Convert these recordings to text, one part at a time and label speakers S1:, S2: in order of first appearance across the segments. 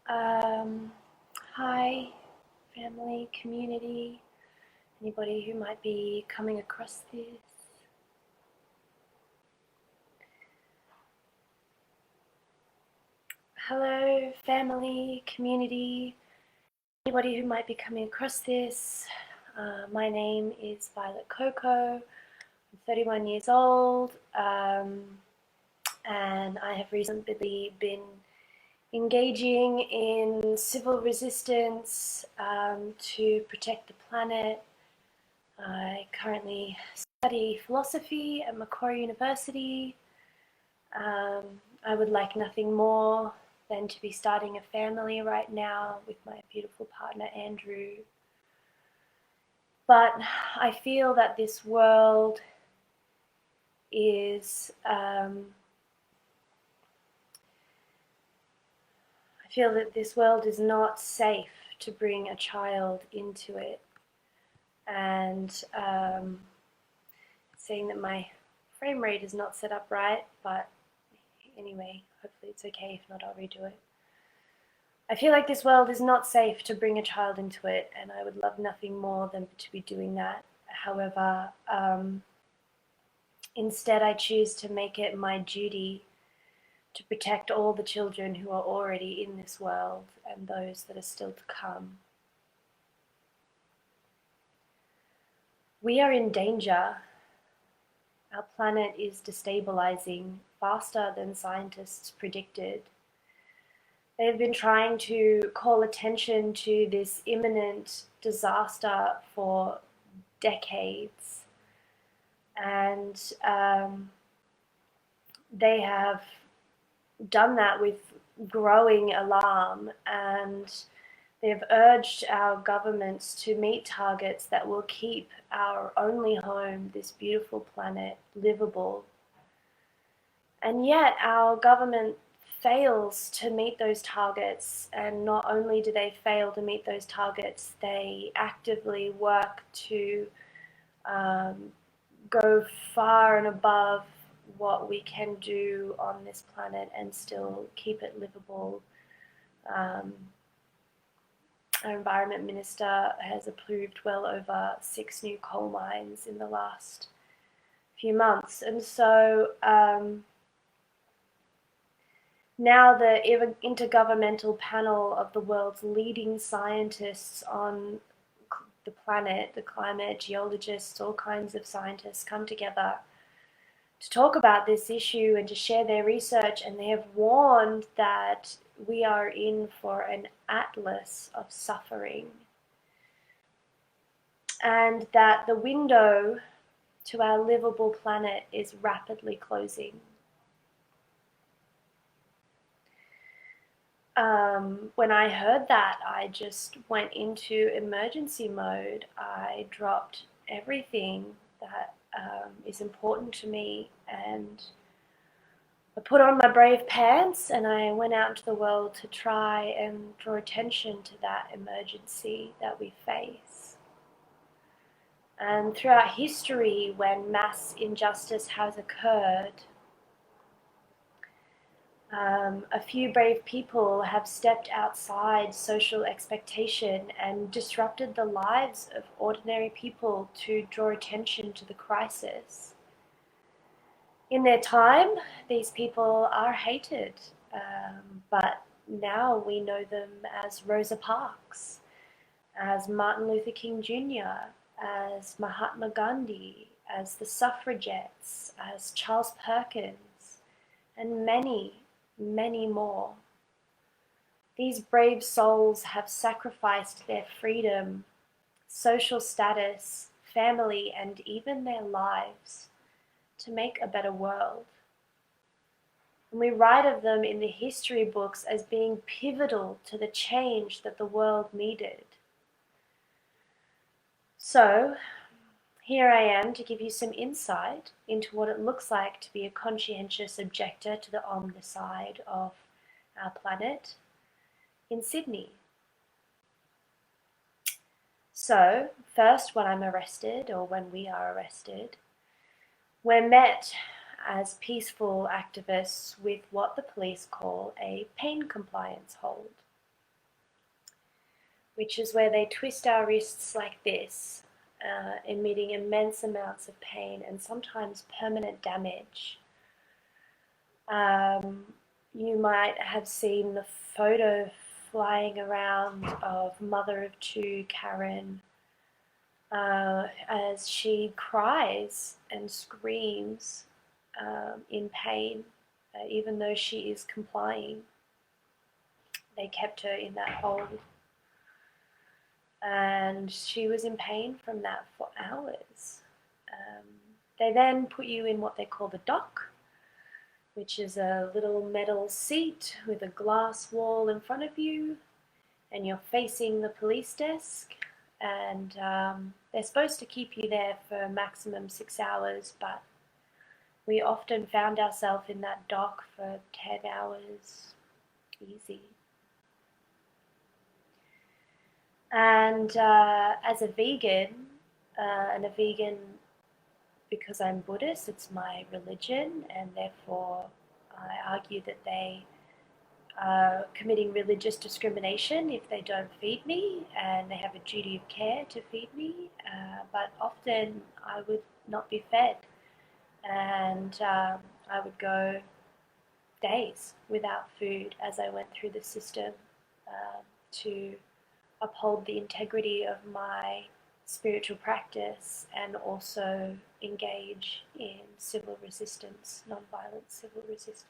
S1: Um, Hi, family, community, anybody who might be coming across this. Hello, family, community, anybody who might be coming across this. My name is Violet CoCo. I'm 31 years old, and I have recently been engaging in civil resistance to protect the planet. I currently study philosophy at Macquarie University. I would like nothing more than to be starting a family right now with my beautiful partner Andrew. But I feel that this world is not safe to bring a child into it. And saying that my frame rate is not set up right, but anyway, hopefully it's okay. If not, I'll redo it. I feel like this world is not safe to bring a child into it, and I would love nothing more than to be doing that. However, instead I choose to make it my duty to protect all the children who are already in this world and those that are still to come. We are in danger. Our planet is destabilizing faster than scientists predicted. They've been trying to call attention to this imminent disaster for decades, and they have done that with growing alarm, and they've urged our governments to meet targets that will keep our only home, this beautiful planet, livable. And yet our government fails to meet those targets, and not only do they fail to meet those targets, they actively work to go far and above what we can do on this planet and still keep it livable. Our environment minister has approved well over 6 new coal mines in the last few months, and so now the Intergovernmental Panel of the world's leading scientists on the planet, the climate, geologists, all kinds of scientists come together to talk about this issue and to share their research, and they have warned that we are in for an atlas of suffering, and that the window to our livable planet is rapidly closing. When I heard that, I just went into emergency mode. I dropped everything that is important to me, and I put on my brave pants and I went out into the world to try and draw attention to that emergency that we face. And throughout history, when mass injustice has occurred, a few brave people have stepped outside social expectation and disrupted the lives of ordinary people to draw attention to the crisis. In their time, these people are hated, but now we know them as Rosa Parks, as Martin Luther King Jr., as Mahatma Gandhi, as the suffragettes, as Charles Perkins, and many, many more. These brave souls have sacrificed their freedom, social status, family, and even their lives to make a better world. And we write of them in the history books as being pivotal to the change that the world needed. So, here I am to give you some insight into what it looks like to be a conscientious objector to the omnicide of our planet in Sydney. So, first, when I'm arrested, or when we are arrested, we're met as peaceful activists with what the police call a pain compliance hold. which is where they twist our wrists like this, emitting immense amounts of pain and sometimes permanent damage. You might have seen the photo flying around of mother of two Karen as she cries and screams in pain, even though she is complying. They kept her in that hold. And she was in pain from that for hours. They then put you in what they call the dock, which is a little metal seat with a glass wall in front of you, and you're facing the police desk, and they're supposed to keep you there for maximum 6 hours, but we often found ourselves in that dock for 10 hours, easy. And as a vegan, and a vegan because I'm Buddhist, it's my religion, and therefore I argue that they are committing religious discrimination if they don't feed me, and they have a duty of care to feed me, but often I would not be fed, and I would go days without food as I went through the system to uphold the integrity of my spiritual practice and also engage in civil resistance, non-violent civil resistance.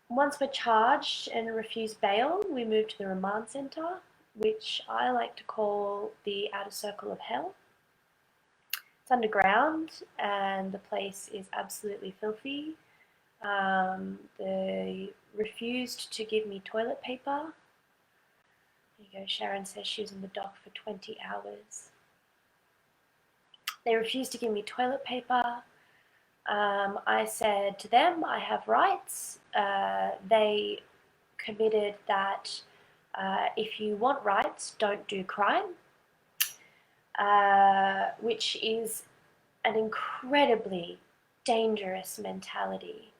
S1: Once we're charged and refused bail, we move to the remand centre, which I like to call the outer circle of hell. It's underground and the place is absolutely filthy. They refused to give me toilet paper. There you go, Sharon says she was in the dock for 20 hours. They refused to give me toilet paper. I said to them, I have rights. They committed that if you want rights, don't do crime, which is an incredibly dangerous mentality.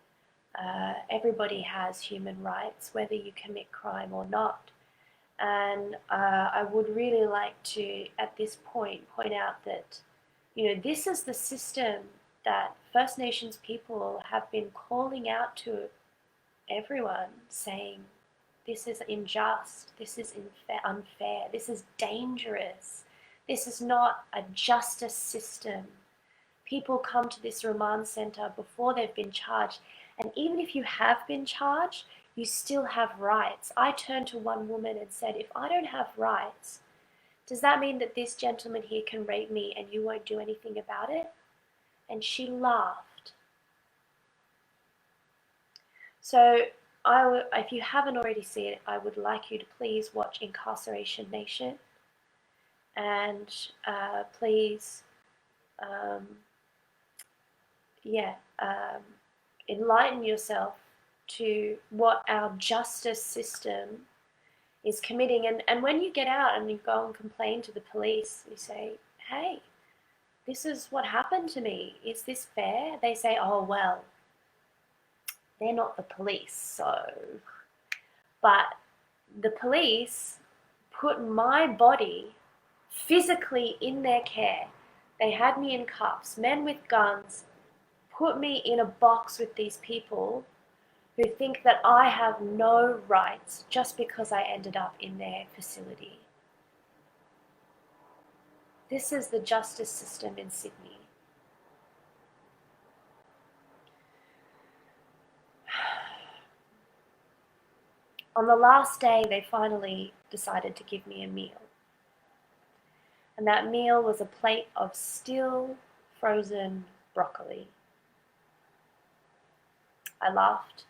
S1: Everybody has human rights, whether you commit crime or not. And I would really like to, at this point out that, this is the system that First Nations people have been calling out to everyone, saying, this is unjust, this is unfair, this is dangerous, this is not a justice system. People come to this remand centre before they've been charged, and even if you have been charged, you still have rights. I turned to one woman and said, if I don't have rights, does that mean that this gentleman here can rape me and you won't do anything about it? And she laughed. So if you haven't already seen it, I would like you to please watch Incarceration Nation, and please, enlighten yourself to what our justice system is committing. And when you get out and you go and complain to the police, you say, hey, this is what happened to me. Is this fair? They say, oh, well, they're not the police, so. But the police put my body physically in their care. They had me in cuffs, men with guns, put me in a box with these people who think that I have no rights just because I ended up in their facility. This is the justice system in Sydney. On the last day, they finally decided to give me a meal. And that meal was a plate of still frozen broccoli. I laughed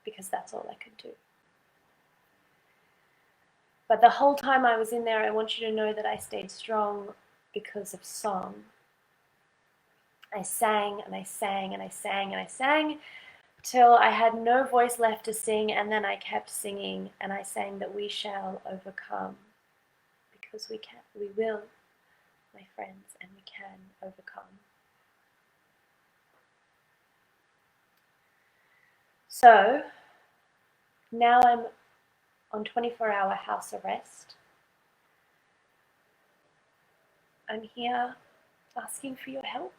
S1: because that's all I could do. But the whole time I was in there, I want you to know that I stayed strong because of song. I sang and I sang and I sang and I sang till I had no voice left to sing, and then I kept singing and I sang that we shall overcome, because we will, my friends, and we can overcome. So Now I'm on 24-hour house arrest. I'm here asking for your help.